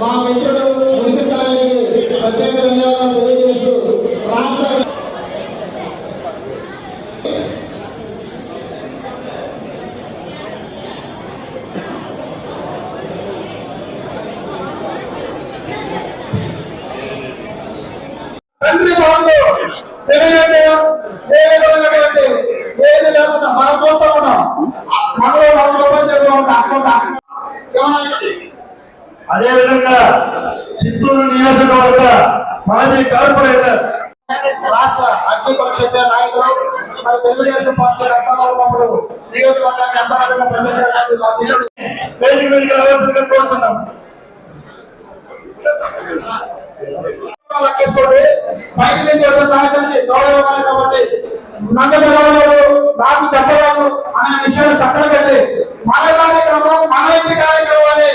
మా మిత్రుడు మునికిసారికి ప్రత్యేక ధన్యవాదాలు తెలియజేస్తూ రాష్ట్ర తండ్రి బాబు ఏది లేకుండా మన కోసం ఉన్నాం అదేవిధంగా చిత్తూరు నియోజకవర్గ మాజీ కార్పొరేటర్ రాష్ట్ర అగ్నిపక్ష నాయకులు మరి తెలుగుదేశం పార్టీ రకాల ఉన్నప్పుడు నియోజకవర్గాన్ని అంతరంగా ప్రవేశించడానికి కోరుతున్నాం. లెక్కేసుకోండి బయట నుంచి వచ్చిన నాయకుడికి గౌరవం కాబట్టి నందగలవారు నాకు చెప్పరాదు అనే విషయాలు పక్కన పెట్టి మన కార్యక్రమం మన ఇంటి కార్యక్రమాన్ని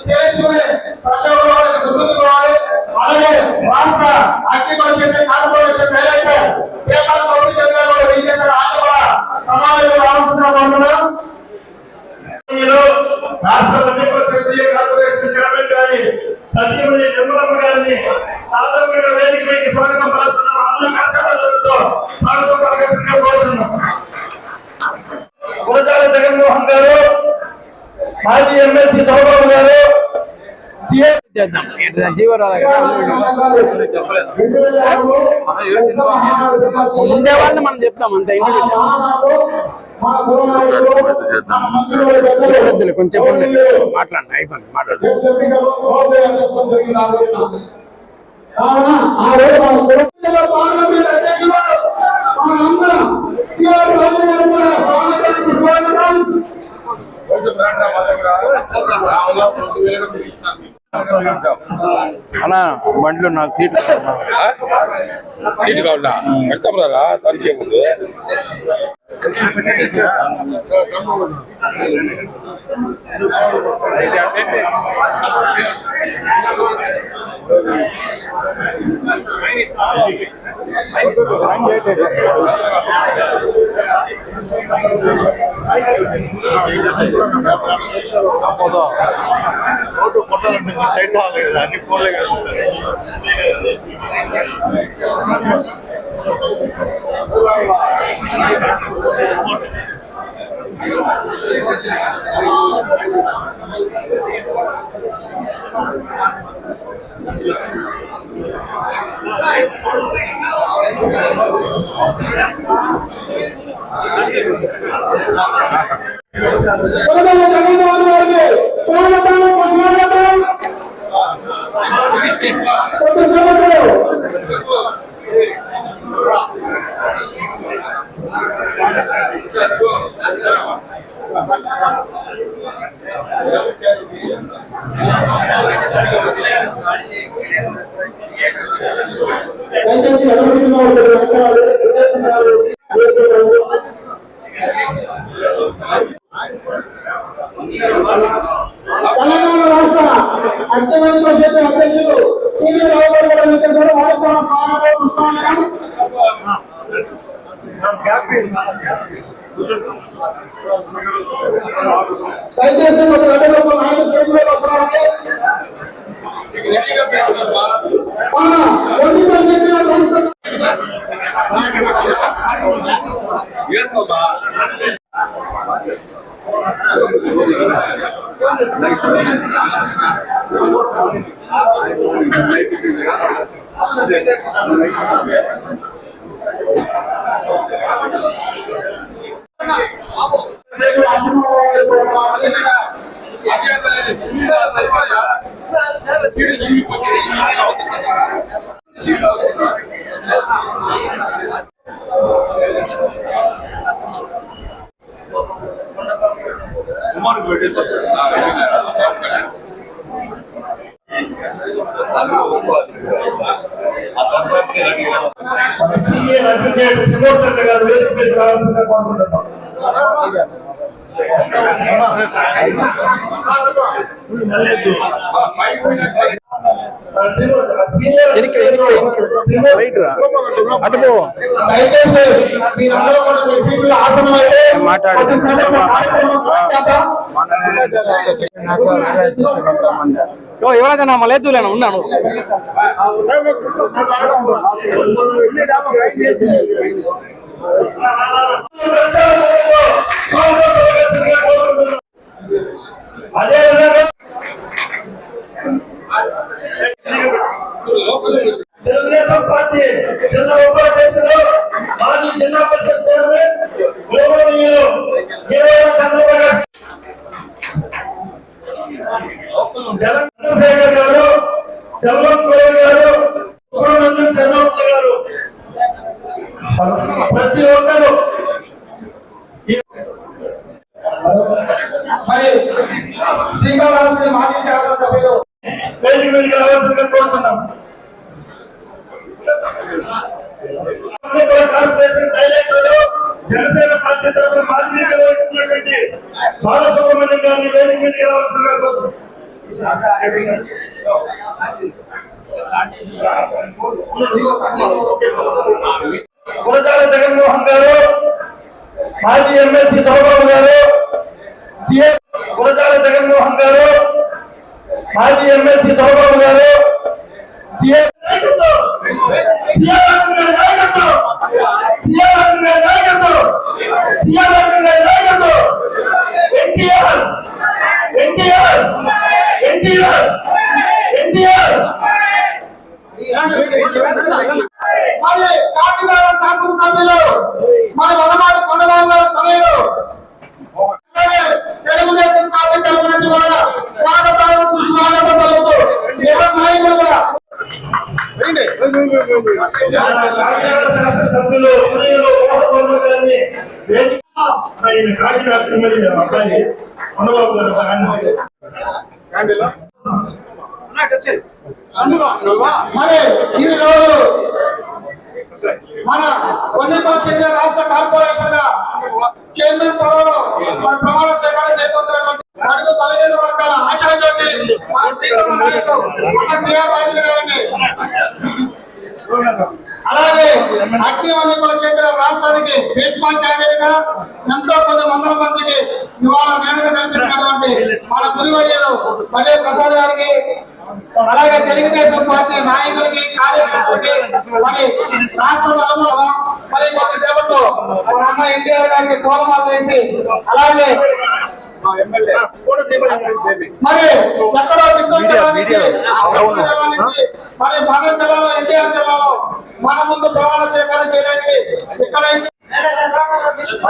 తెలుసుకుని ప్రజలకు గుర్తుంచుకోవాలి. అలాగే రాష్ట్ర అగ్ని పరిస్థితి కార్పొరేషన్ డైరెక్టర్ పేపర్ ప్రభుత్వం కూడా సమావేశం రావాల్సిందిగా కోరుతున్నాం. రాష్ట్ర కార్పొరేషన్ చైర్మన్ గారి సత్యమణి నిర్మలమ్మ గారిని సాధారణంగా వేదికపైకి స్వాగతం పలుకుతున్నాం. అందరూ కర్తవ్యాలతో స్వాగతం పలకాల్సిందిగా కోరుతున్నాం. గురజాల జగన్మోహన్ గారు, మాజీ ఎమ్మెల్సీ చౌబాబు గారు, ముందే వాళ్ళని మనం చెప్తాం అంత కొంచెం మాట్లాడండి అయిపోయింది మాట్లాడు. అన్నా బండ్లు నాకు సీట్ కావాలా పెడతారా తనిఖీ ముందు సైడ్ కదా అన్ని ఫోన్లే కదా సార్. తెలంగాణ రాష్ట్ర అగ్నిపక్ష పరిషత్ అధ్యక్షులు టీవీ రావు గారు దయచేసి ఒక గంటలో ఎవరైనా లేదులేనా ఉన్నాను. తెలుగుదేశం పార్టీ జిల్లా ఉపాధ్యక్షులు మాజీ జిల్లా పరిషత్ చైర్మన్ గౌరవనీయులు చంద్రబాబు చంద్రశేఖర్ గారు, సెల్వం కోరి గారు, సుబ్రహ్మణ్యం చంద్రబాబు గారు, ప్రతి ఒక్కరు మరి శ్రీకాళహస్తి మాజీ శాసనసభ్యులు వేదిక మీదకి రావాల్సిందిగా కోరుతున్నాం. కార్పొరేషన్ డైరెక్టర్ జనసేన పార్టీ తరఫున బాధ్యత వహిస్తున్నటువంటి బాలసుబ్రహ్మణ్యం గారిని వేదిక మీదకి రావాల్సిందిగా కోరుతున్నాం. గురజాల జగన్మోహన్ గారు, మాజీ ఎమ్మెల్సీ దొరబాబు గారు, సీఎం గురజాల జగన్మోహన్ గారు, మాజీ ఎమ్మెల్సీ దొరబాబు గారు, సీఎం మరి కాకినాడ శాసనసభ్యులు మరి వనమాడి కొండబాబు గారు తనయుడు తెలుగుదేశం పార్టీ తరఫు నుంచి కూడా స్వాగతం పలుకుతూ ఎవరి నాయకులుగా శాసనసభ్యులు మోహన్ వర్మ గారిని కాకినాడ ఎమ్మెల్యే అబ్బాయి కొండబాబు గారు మరి ఈ రోజు మన కొన్నిపల్లి చెందిన రాష్ట్ర కార్పొరేషన్ చైర్మన్ పదవిలో ప్రమాణ స్వీకారం చేయబోతున్నటువంటి అడుగు 15 వర్గాల ఆశాజ్యోతి మన ప్రీతమ నాయకుడు మన శ్రీఆర్ రాజు గారిని, అలాగే అగ్నివల్లిపల్లి చెందిన రాష్ట్రానికి బేస్బాల్ క్యాండిడేట్ గా ఎంతో కొన్ని వందల మందికి ఇవాళ మేలుగా కల్పించినటువంటి మన గురువర్యులు పదే ప్రసాద్ గారికి, అలాగే తెలుగుదేశం పార్టీ నాయకులకి కార్యకర్తలకి మరి రాష్ట్రంలో మరి కొద్దిసేపట్లో మన అన్న ఎన్టీఆర్ గారికి పూలమాల వేసి, అలాగే మరి ఎక్కడో మరి మన జిల్లాలో ఎన్టీఆర్ జిల్లాలో మన ముందు ప్రమాణ స్వీకారం చేయడానికి ఇక్కడైతే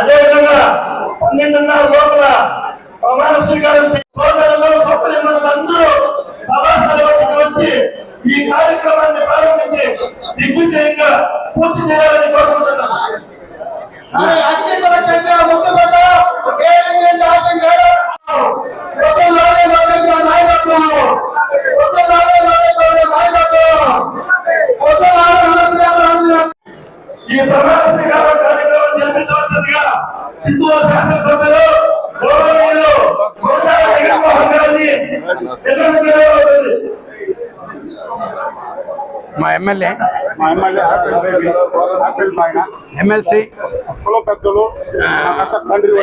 అదేవిధంగా 12:30 లోపల ప్రమాణ స్వీకారం సోదరులు సోదరిమణులు అందరూ సభాస్థలికి వచ్చి ఈ కార్యక్రమాన్ని ప్రారంభించి దిగ్విజయంగా పూర్తి చేయాలని కోరుకుంటున్నాం. ఈ ప్రమాణ స్వీకారం కార్యక్రమం జరిపించవలసిందిగా చిత్తూరు శాసనసభ్యులు గౌరవనీయులు గురజాల జగన్మోహన్ గారిని మా MLA MLC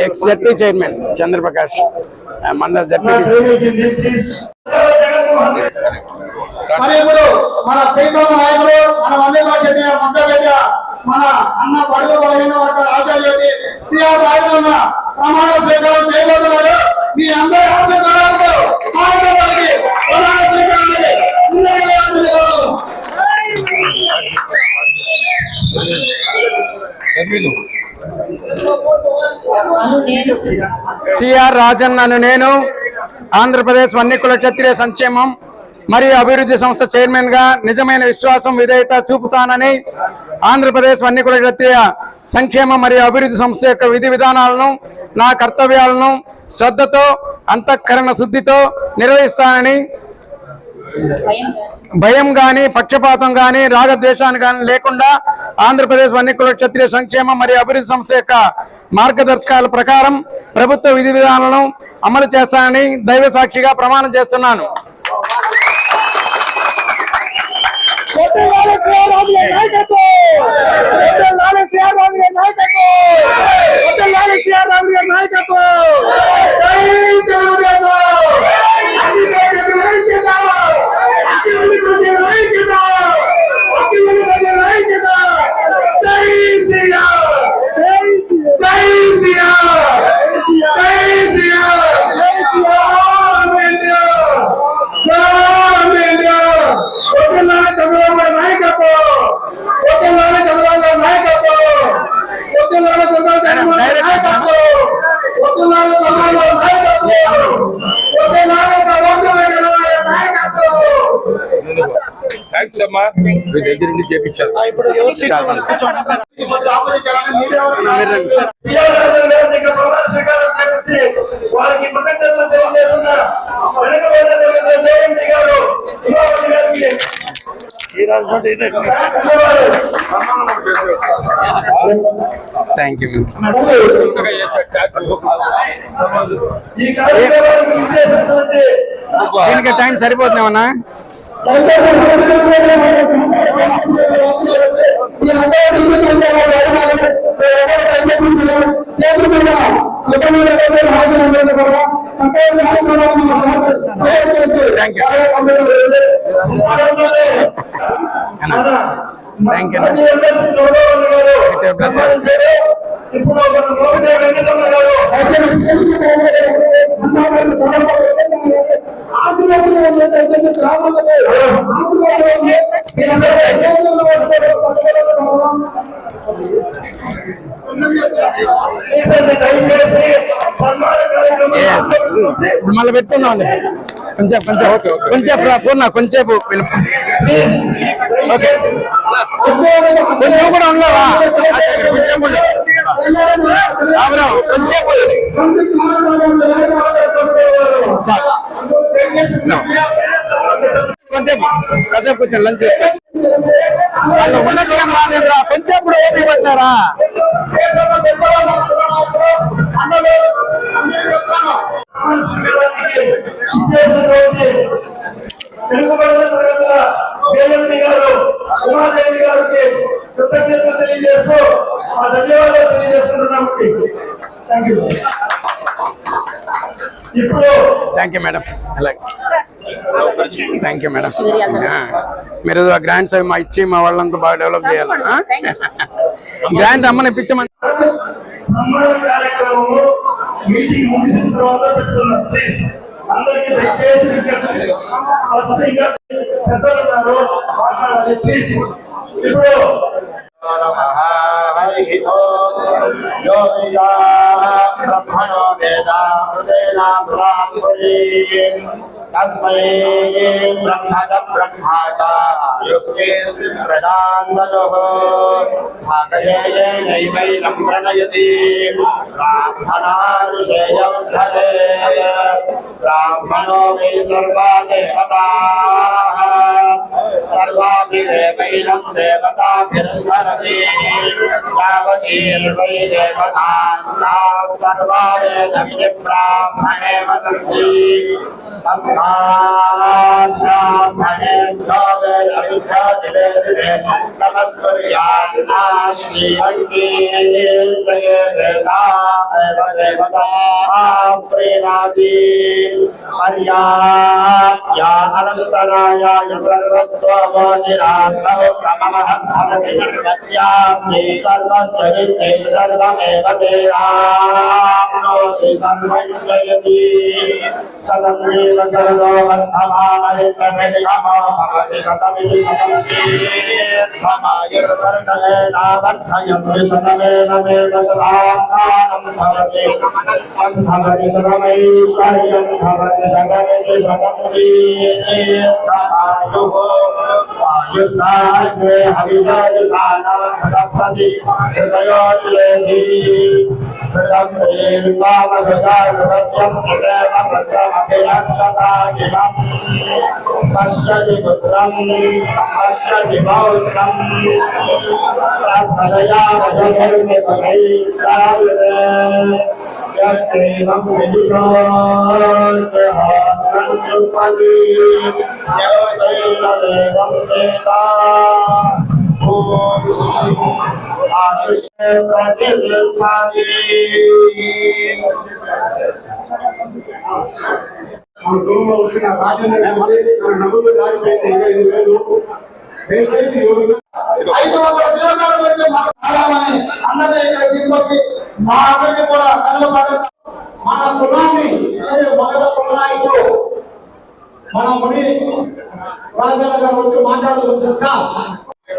X ZP chairman Chandra Prakash మండల జడ్పీ. మరి ఇప్పుడు మన ప్రీతమ నాయకుడు మన వందేమాత చెందిన మధ్య మన అన్న బడుగు బలహీన వర్గాల ఆశాజ్యోతి శ్రీఆర్ రాజు ప్రమాణ స్వీకారం చేయబోతున్నారు. మీ అందరి ఆశీర్వాదాలతో ప్రమాణ సిఆర్ రాజన్నను నేను ఆంధ్రప్రదేశ్ వన్యకుల క్షత్రియ సంక్షేమం మరియు అభివృద్ధి సంస్థ చైర్మన్ గా నిజమైన విశ్వాసం విధేయత చూపుతానని, ఆంధ్రప్రదేశ్ వన్యకుల క్షత్రియ సంక్షేమం మరియు అభివృద్ధి సంస్థ యొక్క విధి విధానాలను నా కర్తవ్యాలను శ్రద్ధతో అంతఃకరణ శుద్ధితో నిర్వహిస్తానని, భయం గాని పక్షపాతం గాని రాగద్వేషాన్ని గాని లేకుండా ఆంధ్రప్రదేశ్ వన్యకుల క్షత్రియ సంక్షేమం మరియు అభివృద్ధి సంస్థ యొక్క మార్గదర్శకాల ప్రకారం ప్రభుత్వ విధి విధానాలను అమలు చేస్తానని దైవ సాక్షిగా ప్రమాణం చేస్తున్నాను. నాయకత్వం థ్యాంక్స్ అమ్మా మీ దగ్గర నుంచి చేపించారు. వారికి కృతజ్ఞతలు తెలియజేస్తున్నా. Thank you. ఈ కార్యక్రమానికి ఇచ్చేసినటువంటి దీనికి టైం సరిపోతుందేమన్నా? Thank you. Thank you. ఇప్పుడు వెంకటమ్మ గారు మళ్ళీ పెట్టుకున్నాం. కొంచెం కొంచెం కొంచెం పూర్ణ కొంచెంసేపు ఓకే. కొంచెం కూడా ఉండవా? కొంచెం కొంచెం కాసేపు కొంచెం లంచ్ చేసుకోండి. కొంచెం కూడా ఓపి పట్టారా? జయంతి గారు ఉమాదేవి గారికి కృతజ్ఞతలు తెలియజేస్తూ ఆ ధన్యవాదాలు తెలియజేస్తున్నాము. Thank you. ఇప్పుడు థ్యాంక్ యూ మేడం. అలాగే థ్యాంక్ యూ మేడం. మీరు ఆ గ్రాంట్స్ అవి మా ఇచ్చి మా వాళ్ళంతా బాగా డెవలప్ చేయాలి. గ్రాంట్ అమ్మని ఇప్పించమని. సన్మాన కార్యక్రమము మీటింగ్ ముగిసిన తర్వాత పెట్టుకున్నాం. ప్లీజ్ అందరికీ దయచేసి ఫస్ట్ ఇంకా పెద్దలు ఉన్నారు మాట్లాడాలి. ప్లీజ్ ఇప్పుడు బ్రహ్మణో తస్మై బ్రహ్మద బ్రహ్మాచ యుక్తి ప్రదాన్వయోః భాగయేనైవైనం ప్రణయతి బ్రాహ్మణానుషేయం ధరే బ్రాహ్మణో వై సర్వా దేవతాః సర్వాభిరేవైనం దేవతాభిర్ధరతి యావతీర్వై దేవతాస్తాః సర్వా వేదవిధి బ్రాహ్మణే వసంతి తస్మాత్ బ్రాహ్మణేభ్యో వేదవిద్యాదివేదినే నమస్కుర్యాన్నా శ్రీవంతి దేవతాః ప్రీణాతి పర్యాప్యా అనంతరాయాయ సర్వస్వమోదిరాత్మో క్రమమహద్భవతి సర్వస్యాప్తి సర్వస్వజిత్తే సర్వమేవ తేరాప్నోతి సర్వం జయతి సదమేవ సర్వో వర్ధమానైతమిదిగమో భవతి శతమిది శతమిర్వర్ధయేనావర్ధయంతి శతమేనమేవ శతాత్మానం భవతి భవతి శతమైశ్వర్యం భవతి శతమిది శతం దీర్ఘమాయుః ఆయుర్దాగ్రే హవిషాదిశానాథప్రతి హృదయోల్లేధి హృదం ప్రేమావగజాగృహత్యం ప్రేమ భద్రమభిలక్షతాగిలం పశ్యతి పుత్రం పశ్యతి పౌత్రం ప్రార్థయావజధర్మిపరైకాయురే యస్యైవం విదుషోర్గహాత్మన్యుపది యవచైతదేవం వేదా ఆశిష్య ప్రతిష్ఠాది మన కుటుంబంలో వచ్చిన రాజేంద్ర గారి నగలు దారిపోయింది 25,000. దయచేసి 500 కిలోమీటర్లు మాట్లాడాలని అందరూ ఇక్కడ తీసుకొచ్చి మా అందరికీ కూడా కళ్ళు పడతాం. మన కులాన్ని మొదట కులనాయకులు మన ముని రాజేంద్ర గారు వచ్చి మాట్లాడుతుంటా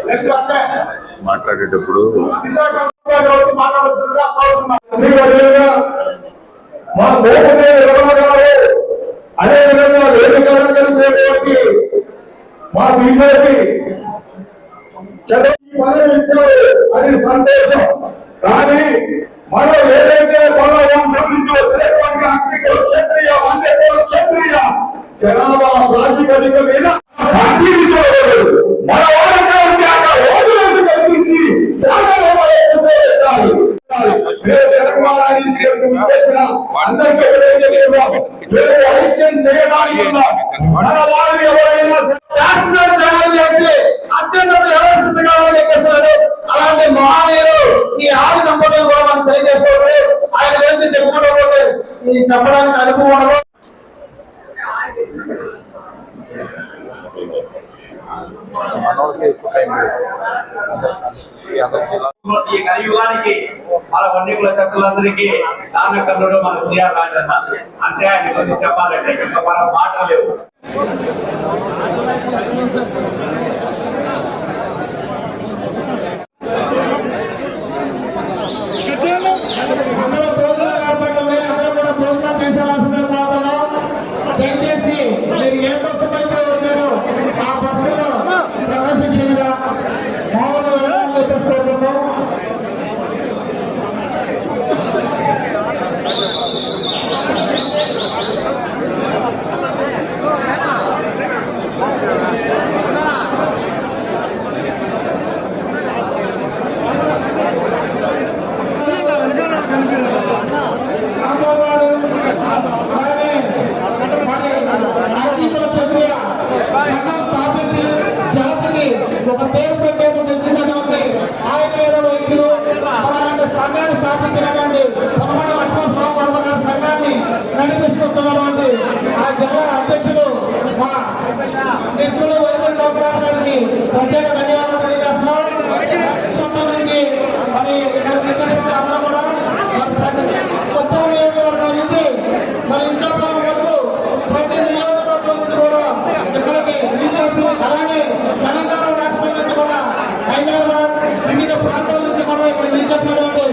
నెక్స్ట్ అంటే మాట్లాడేటప్పుడు మా గోపదేవి అదేవిధంగా వేదిక అలంకరించేటువంటి మా బీజేపీ చదువు పదవించారు అది సందేశం. కానీ మనం ఏదైతే బలవంతం నుంచి వచ్చినటువంటి అంకికులు క్షత్రియ అన్నికులు క్షత్రియ జనాభా ప్రాతిపదిక మీద మన వాళ్ళకి ఓటు కల్పించి ఐక్యం చేయడానికి మన వాళ్ళు ఎవరైనా అత్యంత అలాంటి మహానీయులు ఈ ఆది దంపతులు కూడా మనం తెలియజేసుకోవాలి. ఆయన గురించి చెప్పుకోవడం చెప్పడానికి అనుభవం ఈ కలియుగానికి మన వన్యకుల శక్తులందరికీ దాన కన్నుడు మన శ్రీఆర్ రాజన్న. అంతే ఆయన గురించి చెప్పాలంటే ఇంకా మన మాటలు లేవు. దయచేసి మీరు ఏ బస్సులో అయితే వచ్చారో ఆ బస్సులో ప్రవేశించగా మామూలు తెస్తున్నాము. ఒక పేరు పెట్టేందుకు తెచ్చినటువంటి ఆయుర్వేద వైద్యులు అలాంటి సంఘాన్ని స్థాపించినటువంటి పదమూడు లక్షల స్వామి గారి సంఘాన్ని నడిపిస్తున్నటువంటి ఆ జిల్లా అధ్యక్షులు మా మిత్రులు వైద్యుల డోక్రాల గారికి ప్రత్యేక ధన్యవాదాలు తెలియజేస్తున్నాం. సంబంధించి మరి అందరూ కూడా కొత్త నియోజకవర్గం నుంచి మరి ఇంతకాలం వరకు ప్రతి నియోజకవర్గం నుంచి కూడా ఇక్కడికి విజేసి అలాగే తెలంగాణ రాష్ట్రం నుంచి కూడా హైదరాబాద్ వివిధ ప్రాంతాల నుంచి కూడా ఇక్కడ విజేసినటువంటి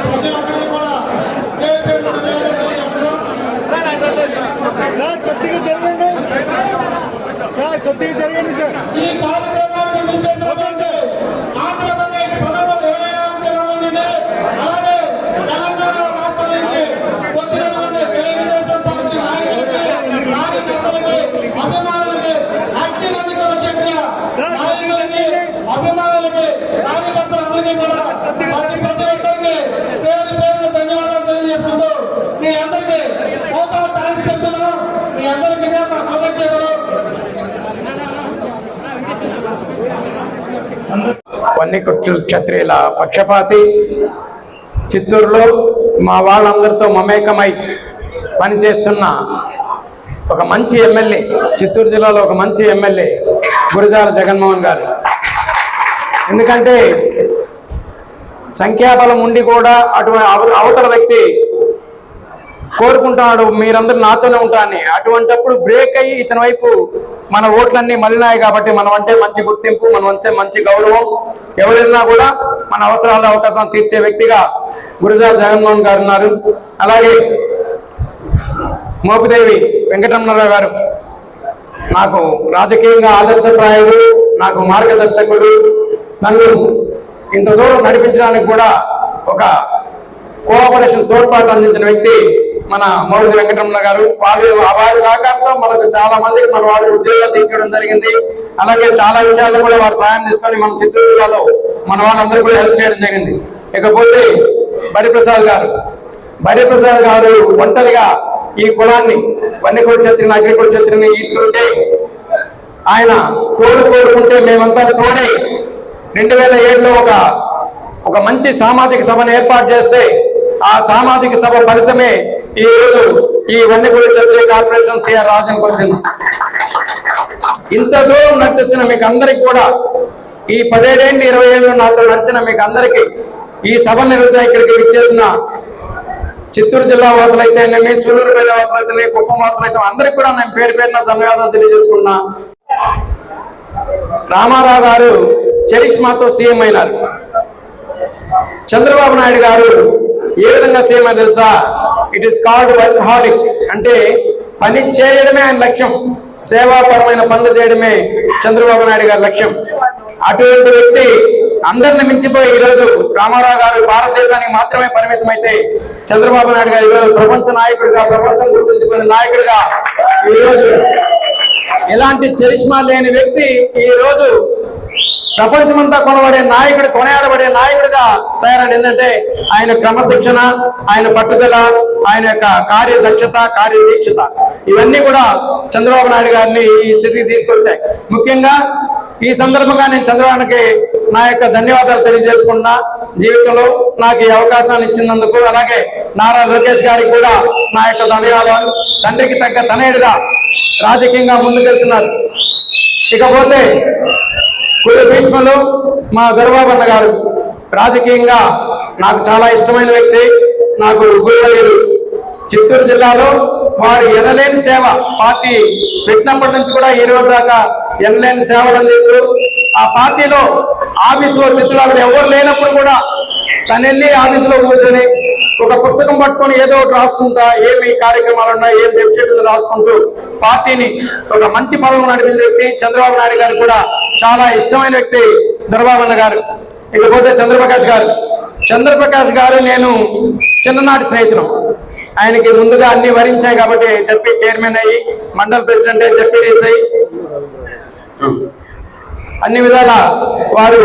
ప్రజలందరినీ కూడా ఈ కార్యక్రమాన్ని విజేసినటువంటి ఆంధ్రప్రదేశ్ ప్రజలు అలాగే తెలంగాణ రాష్ట్రం నుంచి వచ్చినటువంటి తెలుగుదేశం పార్టీ నాయకులకి కార్యకర్తలకి అభిమానులకి యాక్టివిటీగా వచ్చేసిన నాయకులకి అభిమానులకి కార్యకర్తలందరికీ కూడా ప్రతి ఒక్కరికి పేరు పేరు ధన్యవాదాలు తెలియజేసుకుంటూ మీ అందరికీ పోతా థ్యాంక్స్ చెప్తున్నాం. మీ అందరికీ మా కృతజ్ఞతలు. వన్యకుల క్షత్రియుల పక్షపాతి చిత్తూరులో మా వాళ్ళందరితో మమేకమై పనిచేస్తున్న ఒక మంచి ఎమ్మెల్యే, చిత్తూరు జిల్లాలో ఒక మంచి ఎమ్మెల్యే గురజాల జగన్మోహన్ గారు. ఎందుకంటే సంఖ్యాబలం ఉండి కూడా అవతల వ్యక్తి కోరుకుంటున్నాడు మీరందరూ నాతోనే ఉంటారని. అటువంటిప్పుడు బ్రేక్ అయ్యి ఇతని వైపు మన ఓట్లన్నీ మళ్ళినాయి కాబట్టి మనం అంటే మంచి గుర్తింపు, మనం అంటే మంచి గౌరవం. ఎవరైనా కూడా మన అవసరాల అవకాశం తీర్చే వ్యక్తిగా గురజాల జగన్మోహన్ గారు ఉన్నారు. అలాగే మోపిదేవి వెంకటరమణరావు గారు నాకు రాజకీయంగా ఆదర్శప్రాయుడు, నాకు మార్గదర్శకుడు. నన్ను ఇంత దూరం నడిపించడానికి కూడా ఒక కోఆపరేషన్ తోడ్పాటు అందించిన వ్యక్తి మన మోపిదేవి వెంకటరమణ గారు. వారి సహకారంతో మనకు చాలా మందికి మన వాళ్ళు ఉద్యోగాలు తీసుకోవడం జరిగింది. అలాగే చాలా విషయాల్లో కూడా వారు సాయం తీసుకొని మన చిత్తూరు జిల్లాలో మన వాళ్ళందరూ కూడా హెల్ప్ చేయడం జరిగింది. ఇకపోతే బరిప్రసాద్ గారు ఒంటరిగా ఈ కులాన్ని వన్యకుల క్షత్రిని, అగ్రికుల క్షత్రిని ఈతుంటే ఆయన కోరుకుంటే మేమంతా తోడై 2007లో ఒక మంచి సామాజిక సభను ఏర్పాటు చేస్తే ఆ సామాజిక సభ ఫలితమే ఈ రోజు ఈ వన్యకుల క్షత్రియ కార్పొరేషన్ శ్రీఆర్ రాజన్కి వచ్చింది. ఇంత దూరం నడిచొచ్చిన మీకు అందరికి కూడా, ఈ 17 ఏళ్ళు 20 ఏళ్ళు నాతో నడిచిన మీకు అందరికీ, ఈ సభ నిర్వహించిన ఇక్కడికి విచ్చేసిన చిత్తూరు జిల్లా వాసులైతేనేమి, సూలూరుపేట వాసులైతేనే, కుప్పం వాసులైతే అందరికి కూడా నేను పేరు పేరున ధన్యవాదాలు తెలియజేసుకున్నా. రామారావు గారు చరిష్మాతో సీఎం అయినారు. చంద్రబాబు నాయుడు గారు ఏ విధంగా సీఎం అని తెలుసా? It is called workaholic. అంటే పని చేయడమే ఆయన లక్ష్యం, సేవాపరమైన పనులు చేయడమే చంద్రబాబు నాయుడు గారి లక్ష్యం. అటువంటి వ్యక్తి అందరిని మించిపోయి ఈరోజు రామారావు గారు భారతదేశానికి మాత్రమే పరిమితం అయితే, చంద్రబాబు నాయుడు గారు ఈరోజు ప్రపంచ నాయకుడిగా, ప్రపంచం గుర్తించిపోయిన నాయకుడిగా, ఈరోజు ఎలాంటి చరిష్మా లేని వ్యక్తి ఈరోజు ప్రపంచమంతా కొనియాడబడే నాయకుడిగా తయారైన. ఏంటంటే ఆయన క్రమశిక్షణ, ఆయన పట్టుదల, ఆయన యొక్క కార్యదక్షత, కార్యదీక్షత, ఇవన్నీ కూడా చంద్రబాబు నాయుడు గారిని ఈ స్థితికి తీసుకొచ్చాయి. ముఖ్యంగా ఈ సందర్భంగా నేను చంద్రబాబుకి నా యొక్క ధన్యవాదాలు తెలియజేసుకున్నా. జీవితంలో నాకు ఈ అవకాశాన్ని ఇచ్చినందుకు, అలాగే నారా లోకేష్ గారికి కూడా నా యొక్క ధన్యవాదాలు. తండ్రికి తగ్గ తనయుడిగా రాజకీయంగా ముందుకెళ్తున్నారు. ఇకపోతే కుల భీష్మలు మా దొరబాబు అన్న గారు రాజకీయంగా నాకు చాలా ఇష్టమైన వ్యక్తి, నాకు గురువయ్యలు. చిత్తూరు జిల్లాలో వారు ఎనలేని సేవ, పార్టీ పెట్టినప్పటి నుంచి కూడా ఈ రోజు దాకా ఎనలేని సేవలు అందిస్తూ, ఆ పార్టీలో ఆఫీసులో చిత్తూరు ఎవరు లేనప్పుడు కూడా తను వెళ్ళి ఆఫీసులో కూర్చొని ఒక పుస్తకం పట్టుకొని ఏదో ఒకటి రాసుకుంటా, ఏమి కార్యక్రమాలు ఉన్నాయి, ఏం వెబ్సైట్లు రాసుకుంటూ పార్టీని ఒక మంచి పదవి నడిపించిన వ్యక్తి. చంద్రబాబు నాయుడు గారు కూడా చాలా ఇష్టమైన వ్యక్తి దొరబాబు అన్న గారు. ఇకపోతే చంద్రప్రకాష్ గారు నేను చిన్ననాటి స్నేహితులు. ఆయనకి ముందుగా అన్ని వరించాయి కాబట్టి జడ్పీ చైర్మన్ అయ్యి, మండల ప్రెసిడెంట్ అయ్యి, జడ్పీటీసీ అయ్యి, అన్ని విధాల వారు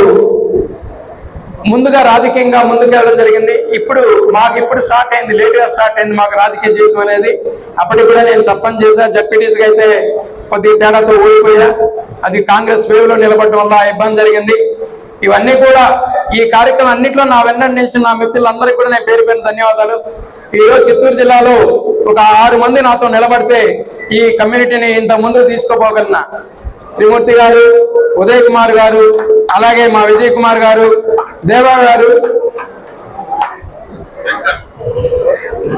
ముందుగా రాజకీయంగా ముందుకెళ్ళడం జరిగింది. మాకు స్టార్ట్ అయింది, లేట్గా స్టార్ట్ అయింది మాకు రాజకీయ జీవితం అనేది. అప్పటికి కూడా నేను సర్పంచ్ చేశా, జడ్పీటీసీగా అయితే కొద్ది తేడాతో ఓడిపోయా. అది కాంగ్రెస్ వేవ్లో నిలబడడం వల్ల ఇబ్బంది జరిగింది. ఇవన్నీ కూడా ఈ కార్యక్రమం అన్నింటిలో నా వెన్నడి నిలిచిన నా మిత్రులందరికీ కూడా నేను పేరు పేరు ధన్యవాదాలు. ఈరోజు చిత్తూరు జిల్లాలో ఒక 6 మంది నాతో నిలబడితే ఈ కమ్యూనిటీని ఇంత ముందుకు తీసుకోపోగలన. త్రిమూర్తి గారు, ఉదయ్ కుమార్ గారు, అలాగే మా విజయ్ కుమార్ గారు, దేవా గారు,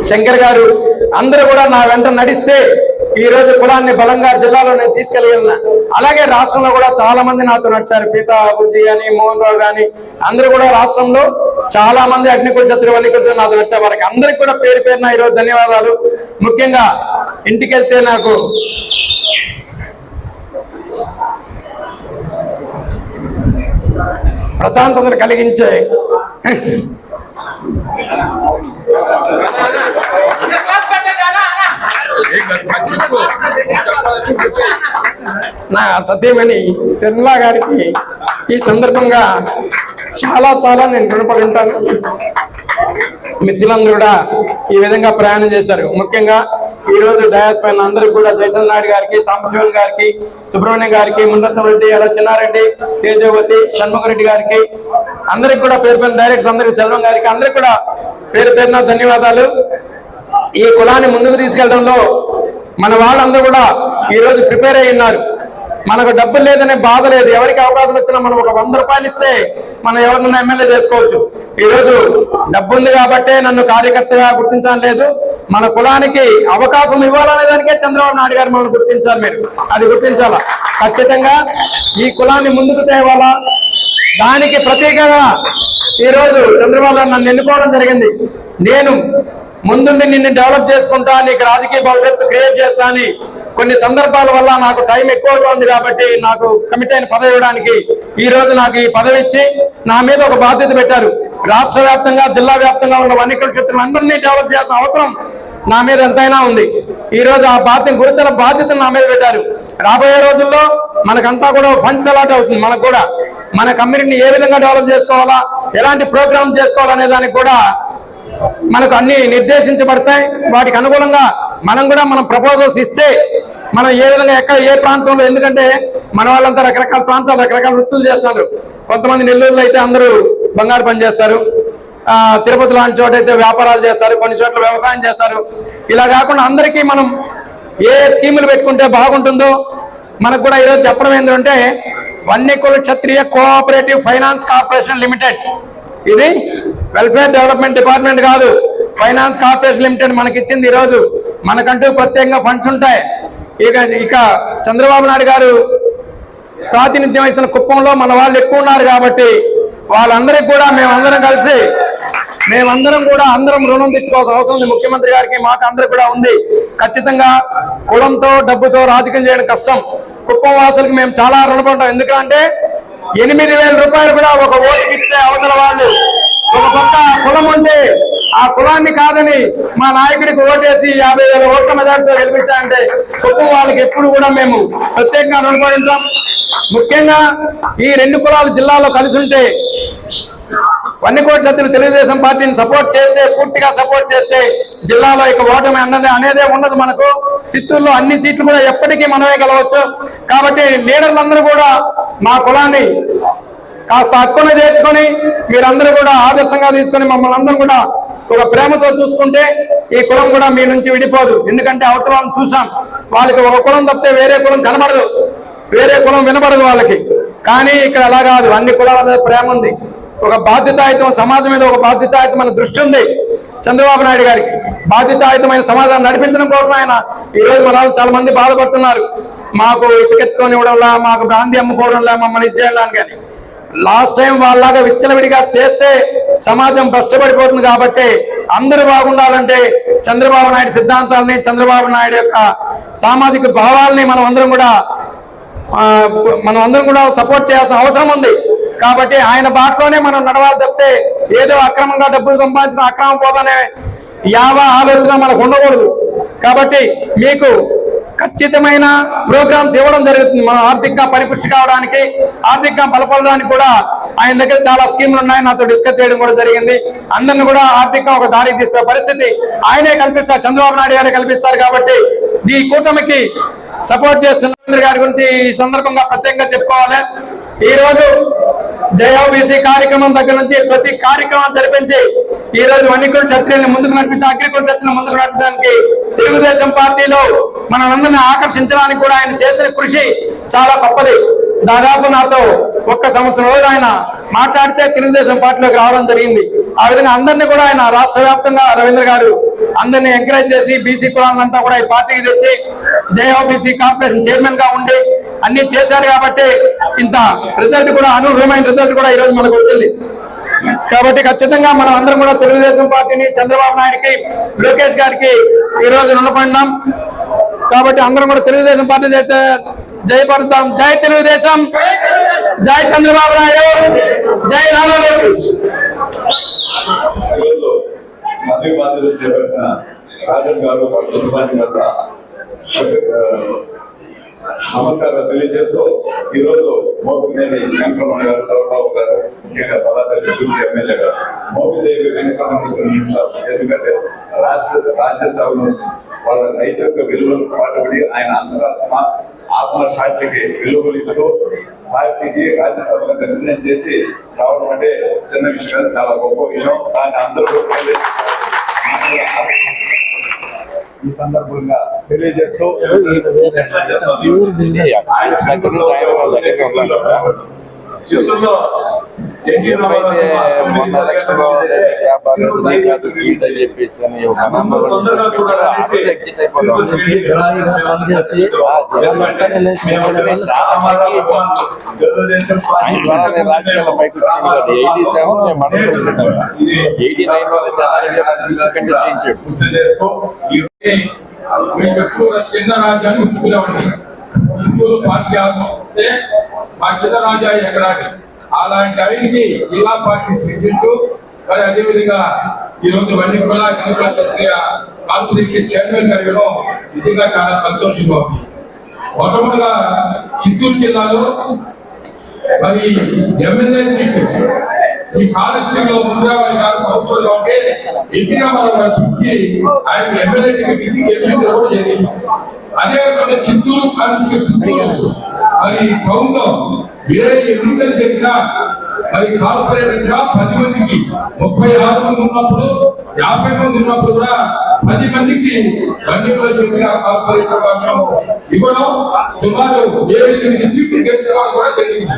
శంకర్ గారు, అందరూ కూడా నా వెంట నడిస్తే ఈ రోజు కులాన్ని బలంగా జిల్లాలో నేను తీసుకెళ్ళగలిగిన. అలాగే రాష్ట్రంలో కూడా చాలా మంది నాతో నడిచారు. పీతా అబుజీ గాని, మోహన్ రావు గాని, అందరూ కూడా రాష్ట్రంలో చాలా మంది అగ్నికుల ఛత్రి వన్నికుల నాతో నడిచారు. వారికి అందరికి కూడా పేరు పేరున ఈరోజు ధన్యవాదాలు. ముఖ్యంగా ఇంటికి వెళ్తే నాకు ప్రశాంతతను కలిగించే నా సత్యమణి నిర్మలా గారికి ఈ సందర్భంగా చాలా నేను రుణపడి ఉంటాను. మిత్రులందరూ కూడా ఈ విధంగా ప్రయాణం చేశారు. ముఖ్యంగా ఈ రోజు డయాస్ పైన అందరికి కూడా జయచంద్ర నాయుడు గారికి, సాంబశివన్ గారికి, సుబ్రహ్మణ్యం గారికి, ముందత్తం రెడ్డి, అలా చిన్నారెడ్డి, తేజవతి, షణ్ముఖరెడ్డి గారికి, అందరికి కూడా పేరు పేరు డైరెక్టర్స్ అందరికి, సెల్వం గారికి, అందరికి కూడా పేరు పేరున ధన్యవాదాలు. ఈ కులాన్ని ముందుకు తీసుకెళ్లడంలో మన వాళ్ళందరూ కూడా ఈ రోజు ప్రిపేర్ అయి ఉన్నారు. మనకు డబ్బులు లేదనే బాధ లేదు. ఎవరికి అవకాశం వచ్చినా మనం ఒక 100 రూపాయలు ఇస్తే మనం ఎవరినైనా ఎమ్మెల్యే చేసుకోవచ్చు. ఈ రోజు డబ్బు ఉంది కాబట్టే నన్ను కార్యకర్తగా గుర్తించడం లేదు. మన కులానికి అవకాశం ఇవ్వాలనే దానికే చంద్రబాబు నాయుడు గారు మనం గుర్తించాలి. మీరు అది గుర్తించాలా. ఖచ్చితంగా ఈ కులాన్ని ముందుకు తేవాలా. దానికి ప్రత్యేకంగా ఈ రోజు చంద్రబాబు గారు నన్ను ఎన్నుకోవడం జరిగింది. నేను ముందుండి నిన్ను డెవలప్ చేసుకుంటా, నీకు రాజకీయ భవిష్యత్తు క్రియేట్ చేస్తా అని కొన్ని సందర్భాల వల్ల నాకు టైం ఎక్కువగా ఉంది కాబట్టి నాకు కమిటీ అయిన పదవి ఇవ్వడానికి ఈ రోజు నాకు ఈ పదవి ఇచ్చి నా మీద ఒక బాధ్యత పెట్టారు. రాష్ట్ర వ్యాప్తంగా, జిల్లా వ్యాప్తంగా ఉన్న వన్యకుల క్షేత్రాలందరినీ డెవలప్ చేయాల్సిన అవసరం నా మీద ఎంతైనా ఉంది. ఈ రోజు ఆ బాధ్యత, గురుతర బాధ్యతను నా మీద పెట్టారు. రాబోయే రోజుల్లో మనకంతా కూడా ఫండ్స్ అలాట్ అవుతుంది. మనకు కూడా మన కమ్యూనిటీని ఏ విధంగా డెవలప్ చేసుకోవాలా, ఎలాంటి ప్రోగ్రామ్ చేసుకోవాలనే దానికి కూడా మనకు అన్ని నిర్దేశించబడతాయి. వాటికి అనుగుణంగా మనం కూడా మనం ప్రపోజల్స్ ఇస్తే మనం ఏ విధంగా ఎక్కడ ఏ ప్రాంతంలో, ఎందుకంటే మన వాళ్ళంతా రకరకాల ప్రాంతాలు రకరకాల వృత్తులు చేస్తారు. కొంతమంది నెల్లూరులో అయితే అందరూ బంగారు పని చేస్తారు, తిరుపతి లాంటి చోట అయితే వ్యాపారాలు చేస్తారు, కొన్ని చోట్ల వ్యవసాయం చేస్తారు. ఇలా కాకుండా అందరికీ మనం ఏ స్కీములు పెట్టుకుంటే బాగుంటుందో మనకు కూడా ఈరోజు చెప్పడం ఏంటంటే, వన్యకుల క్షత్రియ కోఆపరేటివ్ ఫైనాన్స్ కార్పొరేషన్ లిమిటెడ్, ఇది వెల్ఫేర్ డెవలప్మెంట్ డిపార్ట్మెంట్ కాదు, ఫైనాన్స్ కార్పొరేషన్ లిమిటెడ్ మనకి ఇచ్చింది. ఈరోజు మనకంటూ ప్రత్యేకంగా ఫండ్స్ ఉంటాయి. ఇక చంద్రబాబు నాయుడు గారు ప్రాతినిధ్యం వహిస్తున్న కుప్పంలో మన వాళ్ళు ఎక్కువ ఉన్నారు కాబట్టి వాళ్ళందరికీ కూడా మేమందరం కూడా రుణం తెచ్చుకోవాల్సిన అవసరం ఉంది. ముఖ్యమంత్రి గారికి మాకు అందరికి కూడా ఉంది. ఖచ్చితంగా కులంతో డబ్బుతో రాజకీయం చేయడం కష్టం. కుప్పం వాసులకి మేము చాలా రుణపడ్డాం. ఎందుకంటే 8,000 రూపాయలు కూడా ఒక ఓటుకి ఇచ్చే అవతల వాళ్ళు ఒక పక్క కులం ఉంటే ఆ కులాన్ని కాదని మా నాయకుడికి ఓటేసి 50,000 ఓట్ల మెజార్టీతో గెలిపించాలంటే కుప్పం వాళ్ళకి ఎప్పుడు కూడా మేము ప్రత్యేకంగా రుణపడి ఉంటాం. ముఖ్యంగా ఈ 2 కులాలు జిల్లాలో కలిసి ఉంటే వన్నికోట క్షత్రియులు తెలుగుదేశం పార్టీని పూర్తిగా సపోర్ట్ చేస్తే జిల్లాలో ఇక ఓటమి అనేదే ఉండదు. మనకు చిత్తూరులో అన్ని సీట్లు కూడా ఎప్పటికీ మనమే గెలవచ్చు. కాబట్టి లీడర్లందరూ కూడా మా కులాన్ని కాస్త హక్కున చేర్చుకొని మీరందరూ కూడా ఆదర్శంగా తీసుకొని మమ్మల్ని అందరం కూడా ఒక ప్రేమతో చూసుకుంటే ఈ కులం కూడా మీ నుంచి విడిపోదు. ఎందుకంటే అవతలను చూసాం, వాళ్ళకి ఒక కులం తప్పితే వేరే కులం కనబడదు, వేరే కులం వినబడదు వాళ్ళకి. కానీ ఇక్కడ అలా కాదు, అన్ని కులాల మీద ప్రేమ ఉంది. ఒక బాధ్యతాయుతం సమాజం మీద ఒక బాధ్యతాయుతమైన దృష్టి ఉంది చంద్రబాబు నాయుడు గారికి. బాధ్యతాయుతమైన సమాజాన్ని నడిపించడం కోసం ఆయన ఈరోజు మన చాలా మంది బాధపడుతున్నారు. మాకు ఇసుకెత్తుకొని ఇవ్వడంలా, మాకు గాంధీ అమ్ముకోవడంలా, మమ్మల్ని ఇచ్చేయడానికి అని. లాస్ట్ టైం వాళ్ళలాగా విచ్చలవిడిగా చేస్తే సమాజం కష్టపడిపోతుంది. కాబట్టి అందరూ బాగుండాలంటే చంద్రబాబు నాయుడు సిద్ధాంతాలని, చంద్రబాబు నాయుడు యొక్క సామాజిక భావాలని మనం అందరం కూడా సపోర్ట్ చేయాల్సిన అవసరం ఉంది. కాబట్టి ఆయన బాటలోనే మనం నడవాలి తప్పితే ఏదో అక్రమంగా డబ్బులు సంపాదించిన అక్రమం పోతానే ఆలోచన మనకు ఉండకూడదు. కాబట్టి మీకు ఖచ్చితమైన ప్రోగ్రామ్స్ ఇవ్వడం జరుగుతుంది. మనం ఆర్థికంగా పరిపుష్టి కావడానికి, ఆర్థికంగా బలపడడానికి కూడా ఆయన దగ్గర చాలా స్కీములు ఉన్నాయి. నాతో డిస్కస్ చేయడం కూడా జరిగింది. అందరిని కూడా ఆర్థికంగా ఒక దారికి తీసుకునే పరిస్థితి ఆయనే కల్పిస్తారు, చంద్రబాబు నాయుడు గారే కల్పిస్తారు. కాబట్టి ఈ కూటమికి సపోర్ట్ చేస్తున్న గారి గురించి ఈ సందర్భంగా ప్రత్యేకంగా చెప్పుకోవాలి. ఈ రోజు జేఓబీసీ కార్యక్రమం దగ్గర నుంచి ప్రతి కార్యక్రమం జరిపించి ఈ రోజు వన్నికోట క్షత్రియుల్ని ముందుకు నడిపించి అగ్రికోట క్షత్రియులను ముందుకు నడిపించడానికి తెలుగుదేశం పార్టీలో మనందరినీ ఆకర్షించడానికి కూడా ఆయన చేసిన కృషి చాలా గొప్పది. దాదాపు నాతో 1 సంవత్సరం రోజులు ఆయన మాట్లాడితే తెలుగుదేశం పార్టీలోకి రావడం జరిగింది. ఆ విధంగా అందరినీ కూడా ఆయన రాష్ట్ర వ్యాప్తంగా రవీంద్ర గారు అందరినీ ఎంకరేజ్ చేసి బీసీ కులాలంతా కూడా ఈ పార్టీకి తెచ్చి జేఓబీసీ కార్పొరేషన్ చైర్మన్ గా ఉండి అన్ని చేశారు. కాబట్టి ఇంత రిజల్ట్ కూడా అనూహ్యమైన రిజల్ట్ కూడా ఈ రోజు మనకు వచ్చింది. కాబట్టి ఖచ్చితంగా మనం అందరం కూడా తెలుగుదేశం పార్టీని, చంద్రబాబు నాయుడికి, లోకేష్ గారికి ఈ రోజు రుణపడినాం. కాబట్టి అందరం కూడా తెలుగుదేశం పార్టీ జయపడతాం. జై తెలుగుదేశం, జై చంద్రబాబు నాయుడు, జై నారా లోకేష్. నమస్కారం తెలియజేస్తూ ఈ రోజు మోపిదేవి వెంకటరమణ గారు, చంద్రబాబు గారు, ముఖ్యంగా సభాధ్యక్షులు ఎమ్మెల్యే గారు మోపిదేవి వెంకటరమణ. ఎందుకంటే రాజ్యసభలో వాళ్ళ నైతిక విలువలు పాటుపడి ఆయన అంతరాత్మ ఆత్మసాక్షికి విలువలు ఇస్తూ పార్టీకి రాజ్యసభలో రిప్రజెంట్ చేసి రావడం అంటే చిన్న విషయం, చాలా గొప్ప విషయం. దాన్ని అందరూ ఈ సందర్భంగా తెలియజేస్తూ మొన్న ఎలక్షన్ లో కాదు సీట్ అని చెప్పేసి రాజకీయాల పైకి 87 మండల ప్రెసిడెంట్ 89 లో చాలా చేయించాడు. మేము ఎక్కువగా చిన్న రాజ్యాన్ని ఉంచుకునేవాడిని. చిత్తూరు పార్టీ ఆలోచిస్తే మా చిన్న రాజా ఎకరాని అలాంటి ఆయనకి జిల్లా పార్టీ ప్రెసిడెంట్, మరి అదేవిధంగా ఈ రోజు వన్నీ కూడా కనుక క్షత్రియ కార్పొరేషన్ చైర్మన్ గారిలో నిజంగా చాలా సంతోషంగా ఉంది. మొట్టమొదటిగా చిత్తూరు జిల్లాలో మరి ఎమ్మెల్యే సీటు ఈ కాలశ్రీలో ముంద్రాబాయి గారు అవసరంగా ఉంటే ఎన్టీగా మనం పిలిచి ఆయన ఎమ్మెల్యే పిలిచి గెలిపించడం కూడా జరిగింది. అదేవిధంగా చిత్తూరు కాన్స్టిట్యూషన్ మరి టౌన్ లో ఏ ఎన్నికలు జరిగినా మరి కార్పొరేటర్ గా 10 మందికి 36 మంది ఉన్నప్పుడు 50 మంది ఉన్నప్పుడు కూడా 10 మందికి వన్యకుల క్షత్రియ కార్పొరేటర్ ఇవ్వడం సుమారు 7 సీట్లు గెలిచడం కూడా జరిగింది.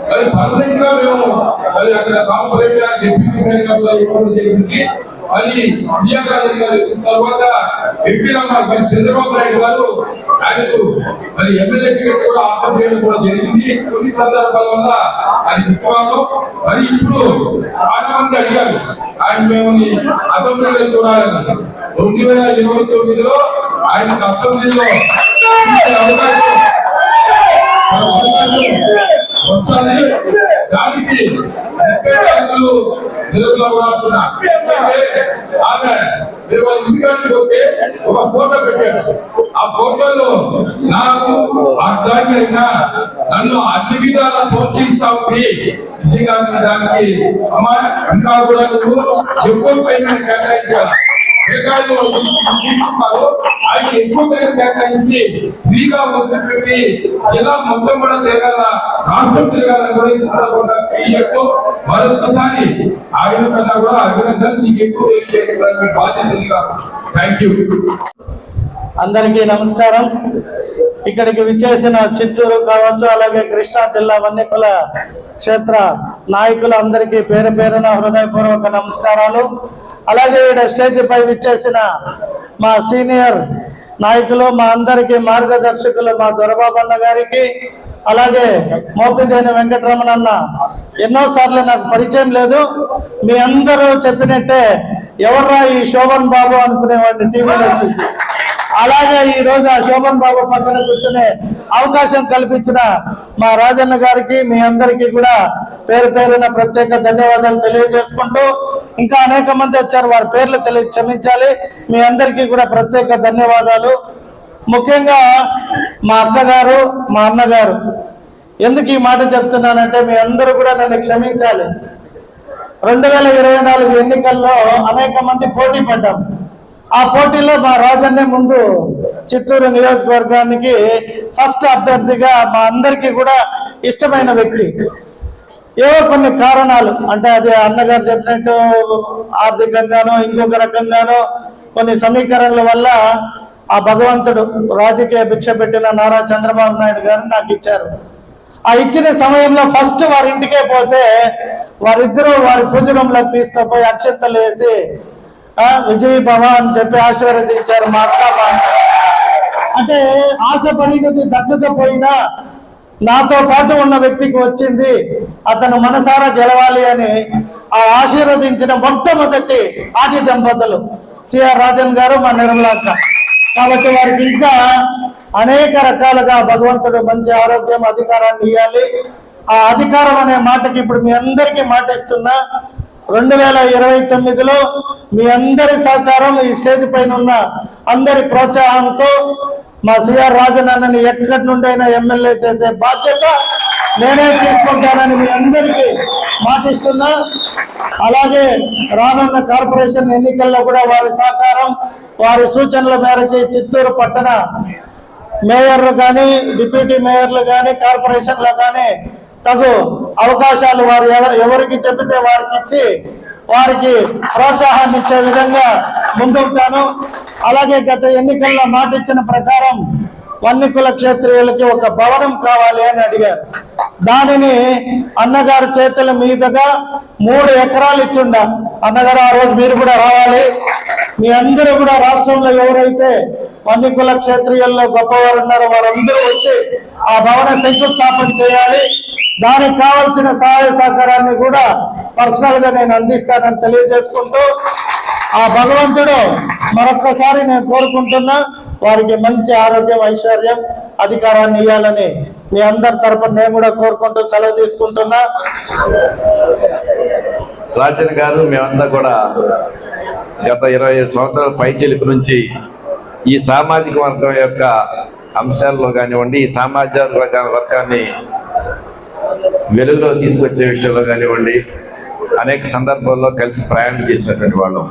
మరి పర్మనెంట్ గా మేము మరి అక్కడ కార్పొరేటర్ డిప్యూటీ మేయర్ గా ఇవ్వడం జరిగింది. మరి సీఎం గారు తర్వాత ఎంపీ రామారావు చంద్రబాబు నాయుడు గారు ఆయనకు మరి ఎమ్మెల్యే టికెట్ కూడా ఆఫర్ చేయడం కూడా జరిగింది. కొన్ని సందర్భాల వల్ల అది విశ్వాసం. మరి ఇప్పుడు చాలా మంది అడిగారు ఆయన మేము అసెంబ్లీలో చూడాలని. 2029లో ఆయనకు అసెంబ్లీలో అవకాశం వస్తుంది. దానికి ఆమె ఇంటికాడికి పోతే ఒక ఫోటో పెట్టారు. ఆ ఫోటోలో నాకు అర్థమైనా నన్ను అన్ని విధాలా ప్రోత్సహిస్తా ఉంది. నిజంగా దానికి అమ్మా ఇంకా కూడా నువ్వు ఎక్కువ పేమెంట్ కేటాయించాలి. ఆయన ఎక్కువ పేరు కేటాయించి ఫ్రీగా వదిలిపెట్టి జిల్లా మొత్తం కూడా తిరగాల, రాష్ట్రం తిరగాలని కూడా మరొకసారి ఆయన కన్నా కూడా అభినందన నీకు ఎక్కువ చేసిన బాధ్యతగా. Thank you. అందరికీ నమస్కారం. ఇక్కడికి విచ్చేసిన చిత్తూరు కావచ్చు, అలాగే కృష్ణా జిల్లా వన్యకుల క్షేత్ర నాయకులందరికీ పేరు పేరున హృదయపూర్వక నమస్కారాలు. అలాగే ఇక్కడ స్టేజ్ పై విచ్చేసిన మా సీనియర్ నాయకులు, మా అందరికీ మార్గదర్శకులు మా దొరబాబన్న గారికి, అలాగే మోపిదేని వెంకటరమణ అన్న ఎన్నోసార్లు నాకు పరిచయం లేదు. మీ అందరూ చెప్పినట్టే ఎవర్రా ఈ శోభన్ బాబు అనుకునేవాడిని టీవీలో చూసి. అలాగే ఈ రోజు ఆ శోభన్ బాబు పక్కన కూర్చునే అవకాశం కల్పించిన మా రాజన్న గారికి, మీ అందరికీ కూడా పేరు పేరున ప్రత్యేక ధన్యవాదాలు తెలియజేసుకుంటూ, ఇంకా అనేక మంది వచ్చారు, వారి పేర్లు క్షమించాలి. మీ అందరికీ కూడా ప్రత్యేక ధన్యవాదాలు. ముఖ్యంగా మా అక్కగారు, మా అన్నగారు. ఎందుకు ఈ మాట చెప్తున్నానంటే మీ అందరూ కూడా నన్ను క్షమించాలి. 2024 ఎన్నికల్లో అనేక మంది పోటీ పడ్డాం. ఆ పోటీలో మా రాజన్నే ముందు చిత్తూరు నియోజకవర్గానికి ఫస్ట్ అభ్యర్థిగా మా అందరికీ కూడా ఇష్టమైన వ్యక్తి. ఏవో కొన్ని కారణాలు, అంటే అది అన్నగారు చెప్పినట్టు ఆర్థికంగానో ఇంకొక రకంగానో కొన్ని సమీకరణల వల్ల ఆ భగవంతుడు రాజకీయ భిక్ష పెట్టిన నారా చంద్రబాబు నాయుడు గారు నాకు ఇచ్చారు. ఆ ఇచ్చిన సమయంలో ఫస్ట్ వారి ఇంటికే పోతే వారిద్దరూ వారి పూజనంలోకి తీసుకుపోయి అక్షంతలు వేసి విజయ్ భవ అని చెప్పి ఆశీర్వదించారు మా అక్క. అంటే ఆశపడినది దక్కకపోయినా నాతో పాటు ఉన్న వ్యక్తికి వచ్చింది, అతను మనసారా గెలవాలి అని ఆ ఆశీర్వదించిన మొట్టమొదటి ఆది దంపతులు సిఆర్ రాజన్ గారు, మా నిర్మలాక్క. కాబట్టి వారికి ఇంకా అనేక రకాలుగా భగవంతుడు మంచి ఆరోగ్యం, అధికారాన్ని ఇవ్వాలి. ఆ అధికారం అనే మాటకి ఇప్పుడు మీ అందరికీ మాటిస్తున్నా. 2029లో మీ అందరి సహకారం, ఈ స్టేజ్ పైన ఉన్న అందరి ప్రోత్సాహంతో మా సిఆర్ రాజన్ అన్నని ఎక్కడి నుండైనా ఎమ్మెల్యే చేసే బాధ్యత నేనే తీసుకుంటానని మీ అందరికీ మాటిస్తున్నా. అలాగే రానున్న కార్పొరేషన్ ఎన్నికల్లో కూడా వారి సహకారం, వారి సూచనల మేరకు చిత్తూరు పట్టణ మేయర్లు కానీ, డిప్యూటీ మేయర్లు కానీ, కార్పొరేషన్లు కానీ తగు అవకాశాలు వారు ఎవరికి చెబితే వారికి ఇచ్చి వారికి ప్రోత్సాహాన్ని ఇచ్చే విధంగా ముందుంటాను. అలాగే గత ఎన్నికల్లో మాట ఇచ్చిన ప్రకారం వన్యకుల క్షేత్రీయులకి ఒక భవనం కావాలి అని అడిగారు. దానిని అన్నగారి చేతుల మీదుగా 3 ఎకరాలు ఇచ్చిండ. అన్నగారు ఆ రోజు మీరు కూడా రావాలి. మీ అందరూ కూడా రాష్ట్రంలో ఎవరైతే వన్యకుల క్షేత్రీయుల్లో గొప్పవారు ఉన్నారో వారందరూ వచ్చి ఆ భవన శంకుస్థాపన చేయాలి. దానికి కావాల్సిన సహాయ సహకారాన్ని కూడా పర్సనల్ గా నేను అందిస్తానని తెలియజేసుకుంటూ, ఆ భగవంతుడు మరొక్కసారి నేను కోరుకుంటున్నా వారికి మంచి ఆరోగ్యం, ఐశ్వర్యం, అధికారాన్ని ఇవ్వాలని మీ అందరి తరపున నేను కూడా కోరుకుంటూ సెలవు తీసుకుంటున్నా. రాజన్ గారు, మేమంతా కూడా గత 25 సంవత్సరాల పైచిలుకు నుంచి ఈ సామాజిక వర్గం యొక్క అంశాల్లో కానివ్వండి, ఈ సామాజిక వర్గాన్ని వెలుగులో తీసుకొచ్చే విషయంలో కానివ్వండి, అనేక సందర్భాల్లో కలిసి ప్రయాణం చేసినటువంటి వాళ్ళం.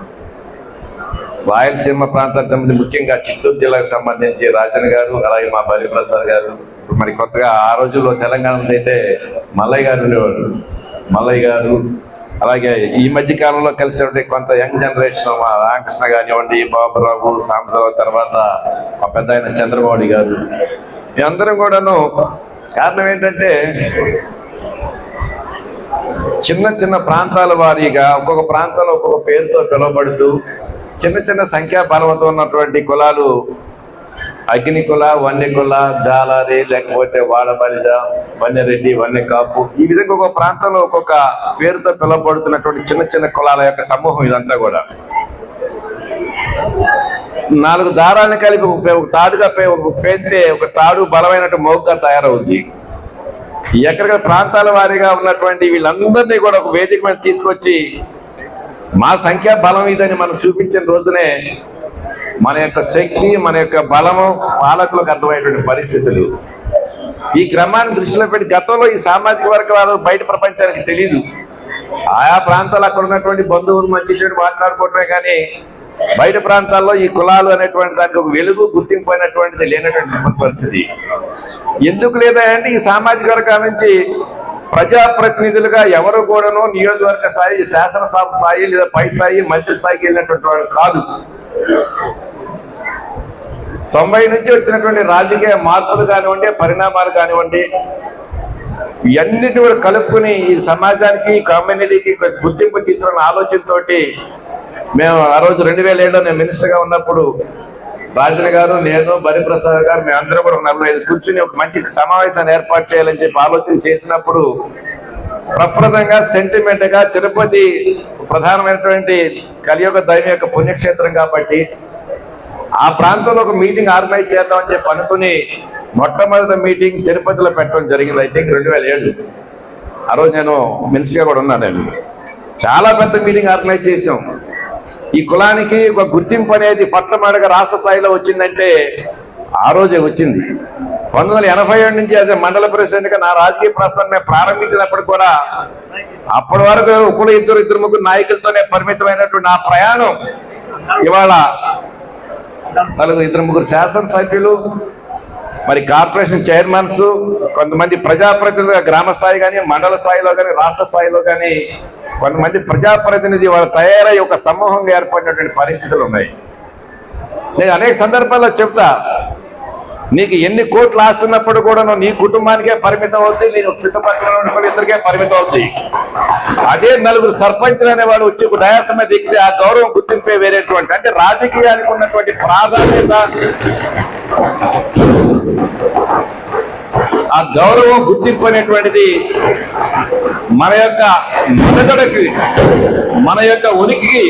రాయలసీమ ప్రాంతానికి సంబంధించి ముఖ్యంగా చిత్తూరు జిల్లాకు సంబంధించి రాజన్ గారు, అలాగే మా బలిప్రసాద్ గారు, మరి కొత్తగా ఆ రోజుల్లో తెలంగాణలో అయితే మల్లయ్య గారు ఉండేవారు. మల్లయ్య గారు, అలాగే ఈ మధ్య కాలంలో కలిసి కొంత యంగ్ జనరేషన్ మా రామకృష్ణ కానివ్వండి, బాబురావు, సాంబరావు, తర్వాత మా పెద్ద ఆయన చంద్రబాబు గారు, మేమందరం కూడాను. కారణం ఏంటంటే చిన్న చిన్న ప్రాంతాల వారీగా ఒక్కొక్క ప్రాంతంలో ఒక్కొక్క పేరుతో పిలువబడుతూ చిన్న చిన్న సంఖ్యా బలంతో ఉన్నటువంటి కులాలు అగ్నికుల, వన్యకుల, జాలారి, లేకపోతే వాడబలిజ, వన్యరెడ్డి, వన్యకాపు, ఈ విధంగా ఒక ప్రాంతంలో ఒక్కొక్క పేరుతో పిలువబడుతున్నటువంటి చిన్న చిన్న కులాల యొక్క సమూహం ఇదంతా కూడా. 4 దారాలను కలిపి ఒక తాడుగా పేస్తే ఒక తాడు బలమైనటువంటి మోగ్గా తయారవుద్ది. ఎక్కడికక్కడ ప్రాంతాల వారీగా ఉన్నటువంటి వీళ్ళందరినీ కూడా ఒక వేదిక మీద తీసుకొచ్చి మా సంఖ్యా బలం ఇదని మనం చూపించిన రోజునే మన యొక్క శక్తి, మన యొక్క బలము పాలకులకు అర్థమయ్యేటువంటి పరిస్థితులు. ఈ క్రమాన్ని దృష్టిలో పెట్టి గతంలో ఈ సామాజిక వర్గాలు బయట ప్రపంచానికి తెలియదు. ఆయా ప్రాంతాలు అక్కడ ఉన్నటువంటి బంధువులు మంచి చెడు మాట్లాడుకోవటమే కానీ బయట ప్రాంతాల్లో ఈ కులాలు అనేటువంటి దానికి ఒక వెలుగు, గుర్తింపు అయినటువంటిది లేనటువంటి పరిస్థితి. ఎందుకు లేదా అంటే ఈ సామాజిక వర్గాల నుంచి ప్రజాప్రతినిధులుగా ఎవరు కూడాను నియోజకవర్గ స్థాయి, శాసనసభ స్థాయి లేదా పై స్థాయి, మంత్రి స్థాయికి వెళ్ళినటువంటి వాళ్ళు కాదు. 90 నుంచి వచ్చినటువంటి రాజకీయ మార్పులు కానివ్వండి, పరిణామాలు కానివ్వండి, ఇవన్నిటి కూడా కలుపుకుని ఈ సమాజానికి, కమ్యూనిటీకి గుర్తింపు తీసుకున్న ఆలోచనతోటి మేము ఆ రోజు 2007లో నేను మినిస్టర్గా ఉన్నప్పుడు రాజన్ గారు, నేను, బరిప్రసాద్ గారు, మేము అందరూ కూడా 45 కూర్చుని ఒక మంచి సమావేశాన్ని ఏర్పాటు చేయాలని చెప్పి ఆలోచన చేసినప్పుడు ప్రప్రదంగా, సెంటిమెంట్ గా తిరుపతి ప్రధానమైనటువంటి కలియుగ దైవం యొక్క పుణ్యక్షేత్రం కాబట్టి ఆ ప్రాంతంలో ఒక మీటింగ్ ఆర్గనైజ్ చేద్దామని చెప్పి అనుకుని మొట్టమొదటి మీటింగ్ తిరుపతిలో పెట్టడం జరిగింది. I think 2007. ఆ రోజు నేను మినిస్టర్గా కూడా ఉన్నాను. నేను చాలా పెద్ద మీటింగ్ ఆర్గనైజ్ చేసాం. ఈ కులానికి ఒక గుర్తింపు అనేది మొట్టమొదటిగా రాష్ట్ర స్థాయిలో వచ్చిందంటే ఆ రోజే వచ్చింది. 1987 నుంచి యాజ్ ఏ మండల ప్రెసిడెంట్గా నా రాజకీయ ప్రస్థానం ప్రారంభించినప్పుడు కూడా అప్పటి వరకు ఒకరు ఇద్దరు ముగ్గురు నాయకులతోనే పరిమితమైనటువంటి ఆ ప్రయాణం ఇవాళ 2-3 శాసనసభ్యులు, మరి కార్పొరేషన్ చైర్మన్స్, కొంతమంది ప్రజాప్రతినిధులుగా గ్రామ స్థాయి కానీ, మండల స్థాయిలో కానీ, రాష్ట్ర స్థాయిలో కానీ కొంతమంది ప్రజాప్రతినిధి వాళ్ళు తయారై ఒక సమూహంగా ఏర్పడినటువంటి పరిస్థితులు ఉన్నాయి. నేను అనేక సందర్భాల్లో చెప్తా, నీకు ఎన్ని కోట్లు ఆస్తున్నప్పుడు కూడా నీ కుటుంబానికే పరిమితం అవుతుంది, నీ చుట్టుపక్కల ఉన్న ఇద్దరికే పరిమితం అవుతుంది. అదే 4 సర్పంచులు అనేవాడు వచ్చి ఒక డయాస్ మీద ఎక్కితే ఆ గౌరవం గుర్తింపే వేరేటువంటి, అంటే రాజకీయానికి ఉన్నటువంటి ప్రాధాన్యత, ఆ గౌరవం, గుర్తింపు అనేటువంటిది మన యొక్క మనుగడకి, మన యొక్క ఉనికికి,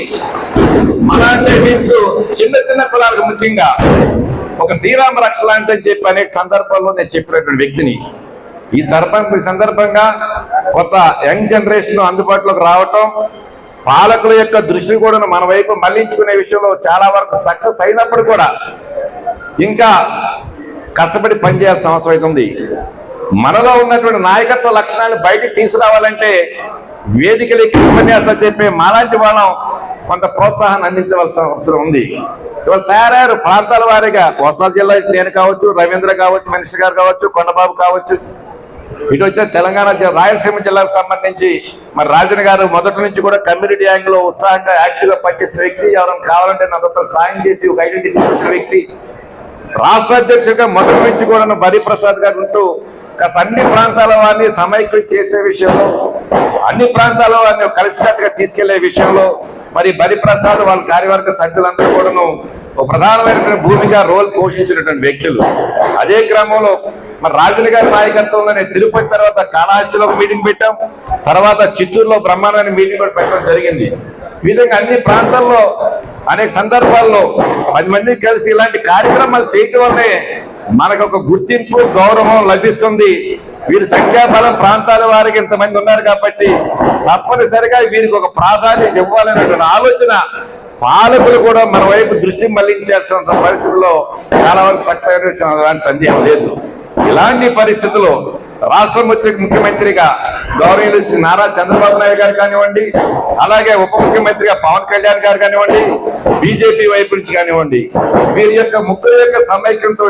మన అంటే మీన్స్ చిన్న చిన్న కులాలకు ముఖ్యంగా ఒక శ్రీరామ రక్ష లాంటి అని చెప్పి అనేక సందర్భాల్లో నేను చెప్పినటువంటి వ్యక్తిని. ఈ సందర్భంగా కొత్త యంగ్ జనరేషన్ అందుబాటులోకి రావటం, పాలకుల యొక్క దృష్టి కూడా మన వైపు మళ్లించుకునే విషయంలో చాలా వరకు సక్సెస్ అయినప్పుడు కూడా ఇంకా కష్టపడి పనిచేయాల్సిన అవసరం అవుతుంది. మనలో ఉన్నటువంటి నాయకత్వ లక్షణాలను బయటకు తీసుకురావాలంటే వేదికలకి ఉపన్యాసాలు చెప్పే మాలాంటి వాళ్ళం కొంత ప్రోత్సాహాన్ని అందించవలసిన అవసరం ఉంది. ఇవాళ తయారయ్యారు ప్రాంతాల వారీగా. కోస్తా జిల్లా నేను కావచ్చు, రవీంద్ర కావచ్చు, మినిస్టర్ గారు కావచ్చు, కొండబాబు కావచ్చు, ఇటు వచ్చే తెలంగాణ రాయలసీమ జిల్లాకు సంబంధించి మరి రాజన్ గారు మొదటి నుంచి కూడా కమ్యూనిటీ యాంగిల్ లో ఉత్సాహంగా యాక్టివ్ గా పనిచేసిన వ్యక్తి. ఎవరైనా కావాలంటే నాతో సాయం చేసి ఒక ఐడెంటిటీ ఇచ్చిన వ్యక్తి. రాష్ట్ర అధ్యక్షుడిగా మొదటి నుంచి కూడా బరిప్రసాద్ గారు ఉంటూ అన్ని ప్రాంతాల వారిని సమైక్యం చేసే విషయంలో, అన్ని ప్రాంతాల వారిని కలిసికట్టుగా తీసుకెళ్లే విషయంలో మరి బరిప్రసాద్ వాళ్ళ కార్యవర్గ సభ్యులందరూ కూడాను ఒక ప్రధానమైనటువంటి భూమిక రోల్ పోషించినటువంటి వ్యక్తులు. అదే క్రమంలో మరి రాజన్ గారి నాయకత్వంలోనే తిరుపతి తర్వాత కాళహస్తిలో ఒక మీటింగ్ పెట్టాం, తర్వాత చిత్తూరులో బ్రహ్మాండమైన మీటింగ్ కూడా పెట్టడం జరిగింది. ఈ విధంగా అన్ని ప్రాంతాల్లో అనేక సందర్భాల్లో 10 మంది కలిసి ఇలాంటి కార్యక్రమాలు చేయటం వల్లే మనకు ఒక గుర్తింపు, గౌరవం లభిస్తుంది. వీరి సంఖ్యాబలం ప్రాంతాల వారికి ఇంతమంది ఉన్నారు కాబట్టి తప్పనిసరిగా వీరికి ఒక ప్రాధాన్యత ఇవ్వాలనేటువంటి ఆలోచన పాలకులు కూడా మన వైపు దృష్టి మళ్లించాల్సిన పరిస్థితుల్లో చాలా వరకు సక్సెస్ అయిన సందేహం లేదు. ఇలాంటి పరిస్థితుల్లో రాష్ట్ర ముఖ్యమంత్రిగా గౌరవనీయులు శ్రీ నారా చంద్రబాబు నాయుడు గారు కానివ్వండి, అలాగే ఉప ముఖ్యమంత్రిగా పవన్ కళ్యాణ్ గారు కానివ్వండి, బీజేపీ వైపు నుంచి కానివ్వండి, వీరి యొక్క ముగ్గురు యొక్క సమైక్యంతో,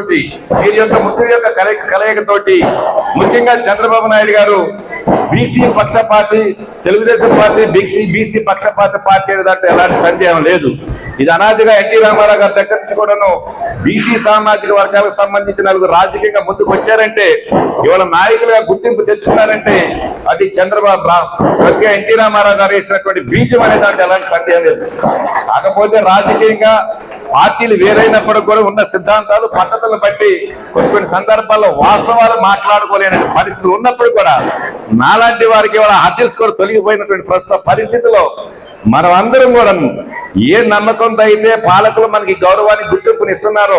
వీరి యొక్క ముగ్గురు యొక్క కలయికతోటి ముఖ్యంగా చంద్రబాబు నాయుడు గారు బీసీ పక్షపాతి, తెలుగుదేశం పార్టీ బీసీ పక్షపాతి పార్టీ అనే దాంట్లో ఎలాంటి సందేహం లేదు. ఇది అనాదిగా ఎన్టీ రామారావు గారి దగ్గర నుంచి కూడాను బీసీ సామాజిక వర్గాలకు సంబంధించిన 4 రాజకీయంగా ముందుకు వచ్చారంటే, ఇవాళ నాయకులుగా గుర్తింపు తెచ్చుకున్నారంటే అది చంద్రబాబు స్వర్గీయ ఎన్టీ రామారావు గారు వేసినటువంటి బీజం అనే దాంట్లో ఎలాంటి సందేహం లేదు. కాకపోతే రాజకీయంగా పార్టీలు వేరైనప్పుడు కూడా ఉన్న సిద్ధాంతాలు పద్ధతులను బట్టి కొన్ని సందర్భాల్లో వాస్తవాలు మాట్లాడుకోలేని పరిస్థితులు ఉన్నప్పుడు కూడా నాలాంటి వారికి వాళ్ళ హద్దులు కూడా తొలగిపోయినటువంటి ప్రస్తుత పరిస్థితిలో మనం అందరం కూడా ఏ నమ్మకంతో అయితే పాలకులు మనకి గౌరవాన్ని గుర్తింపుని ఇస్తున్నారో,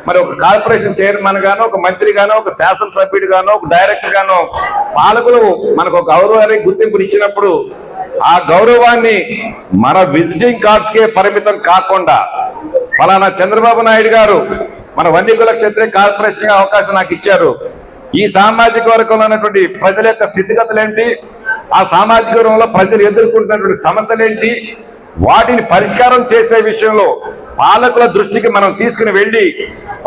మరి ఒక కార్పొరేషన్ చైర్మన్ గానో, ఒక మంత్రి గానో, ఒక శాసనసభ్యుడు గానో, ఒక డైరెక్టర్ గానో పాలకులు మనకు ఒక గౌరవాన్ని గుర్తింపుని ఇచ్చినప్పుడు ఆ గౌరవాన్ని మన విజిటింగ్ కార్డ్స్ కే పరిమితం కాకుండా ఫలానా చంద్రబాబు నాయుడు గారు మన వన్యకుల క్షత్రియ కార్పొరేషన్ అవకాశం నాకు ఇచ్చారు, ఈ సామాజిక వర్గంలో ఉన్నటువంటి ప్రజల యొక్క స్థితిగతులు ఏంటి, ఆ సామాజిక వర్గంలో ప్రజలు ఎదుర్కొంటున్నటువంటి సమస్యలు ఏంటి, వాటిని పరిష్కారం చేసే విషయంలో పాలకుల దృష్టికి మనం తీసుకుని వెళ్ళి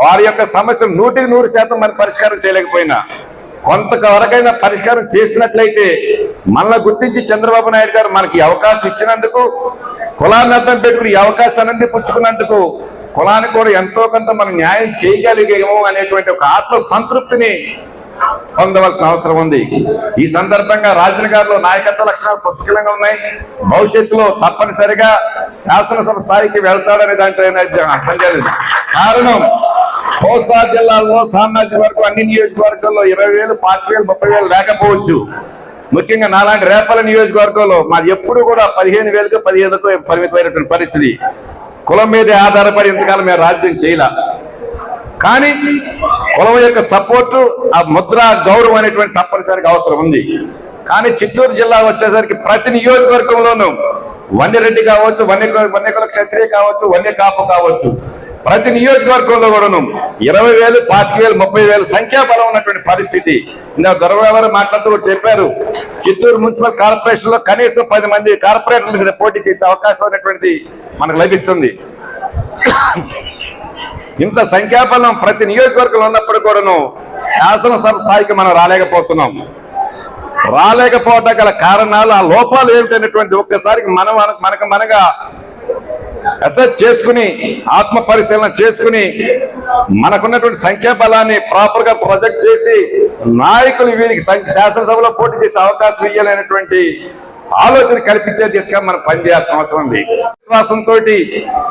వారి యొక్క సమస్యను 100% మనం పరిష్కారం చేయలేకపోయినా కొంతవరకైనా పరిష్కారం చేసినట్లయితే మనల్ని గుర్తించి చంద్రబాబు నాయుడు గారు మనకి అవకాశం ఇచ్చినందుకు, కులాన్ని అర్థం పెట్టుకుని ఈ అవకాశాన్ని పుచ్చుకున్నందుకు కులానికి కూడా ఎంతో కొంత మనం న్యాయం చేయగలిగేమో అనేటువంటి ఒక ఆత్మ సంతృప్తిని పొందవలసిన అవసరం ఉంది. ఈ సందర్భంగా రాజన్ గారిలో నాయకత్వ లక్షణాలు పుష్కలంగా ఉన్నాయి. భవిష్యత్తులో తప్పనిసరిగా శాసనసభ స్థాయికి వెళ్తాడనే దాంట్లో సందేహం. కారణం కోస్తా జిల్లాలో సామాజిక వర్గం అన్ని నియోజకవర్గాల్లో 20,000, 25,000, 30,000 లేకపోవచ్చు. ముఖ్యంగా నాలాంటి రేపల నియోజకవర్గంలో మాది ఎప్పుడు కూడా 15,000కు 15కు పరిమితమైనటువంటి పరిస్థితి. కులం మీదే ఆధారపడి ఇంతకాలం మేము రాజకీయం చేయాల. కానీ కులం యొక్క సపోర్టు, ఆ ముద్ర, గౌరవం అనేటువంటి తప్పనిసరిగా అవసరం ఉంది. కానీ చిత్తూరు జిల్లా వచ్చేసరికి ప్రతి నియోజకవర్గంలోనూ వన్యరెడ్డి కావచ్చు, వన్యకుల క్షత్రియ కావచ్చు, వన్య కాపు కావచ్చు, ప్రతి నియోజకవర్గంలో కూడాను 20,000, 25,000, 30,000 సంఖ్యాబలం ఉన్నటువంటి పరిస్థితి. ఇందులో దొరగారు మాట్లాడుతూ చెప్పారు, చిత్తూరు మున్సిపల్ కార్పొరేషన్ లో కనీసం 10 మంది కార్పొరేటర్ల మీద పోటీ చేసే అవకాశం అనేటువంటిది మనకు లభిస్తుంది. ఇంత సంఖ్యాబలం ప్రతి నియోజకవర్గంలో ఉన్నప్పుడు కూడాను శాసనసభ స్థాయికి మనం రాలేకపోతున్నాం. రాలేకపోవటం గల కారణాలు, ఆ లోపాలు ఏమిటనేటువంటి ఒక్కసారికి మనగా అసెస్ చేసుకుని, ఆత్మ పరిశీలన చేసుకుని, మనకున్నటువంటి సంఖ్యాబలాన్ని ప్రాపర్ గా ప్రొజెక్ట్ చేసి నాయకులు వీరికి శాసనసభలో పోటీ చేసే అవకాశం ఇవ్వాలనేటువంటి ఆలోచన కల్పించే దిశగా మనం పనిచేయాల్సిన అవసరం ఉంది. విశ్వాసంతో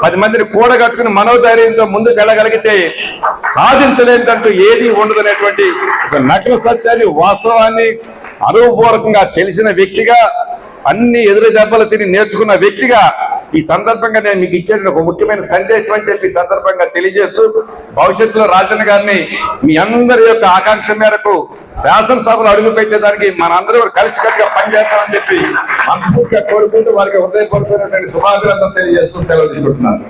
10 మందిని కూడగట్టుకుని మనోధైర్యంతో ముందుకు వెళ్ళగలిగితే సాధించలేదంటూ ఏది ఉండదు అనేటువంటి ఒక నగ్న సత్యాన్ని, వాస్తవాన్ని అనుభవపూర్వకంగా తెలిసిన వ్యక్తిగా, అన్ని ఎదురు దెబ్బలు తిని నేర్చుకున్న వ్యక్తిగా ఈ సందర్భంగా నేను మీకు ఇచ్చే ఒక ముఖ్యమైన సందేశం అని చెప్పి సందర్భంగా తెలియజేస్తూ, భవిష్యత్తులో రాజన్న గారిని మీ అందరి యొక్క ఆకాంక్ష మేరకు శాసనసభలో అడుగు పెట్టేదానికి మనందరూ కలిసికట్టుగా పనిచేస్తామని చెప్పి మనస్ఫూర్తిగా కోరుకుంటూ వారికి హృదయపూర్వకమైనటువంటి శుభాభినందనలు తెలియజేస్తూ సెలవు తీసుకుంటున్నాను.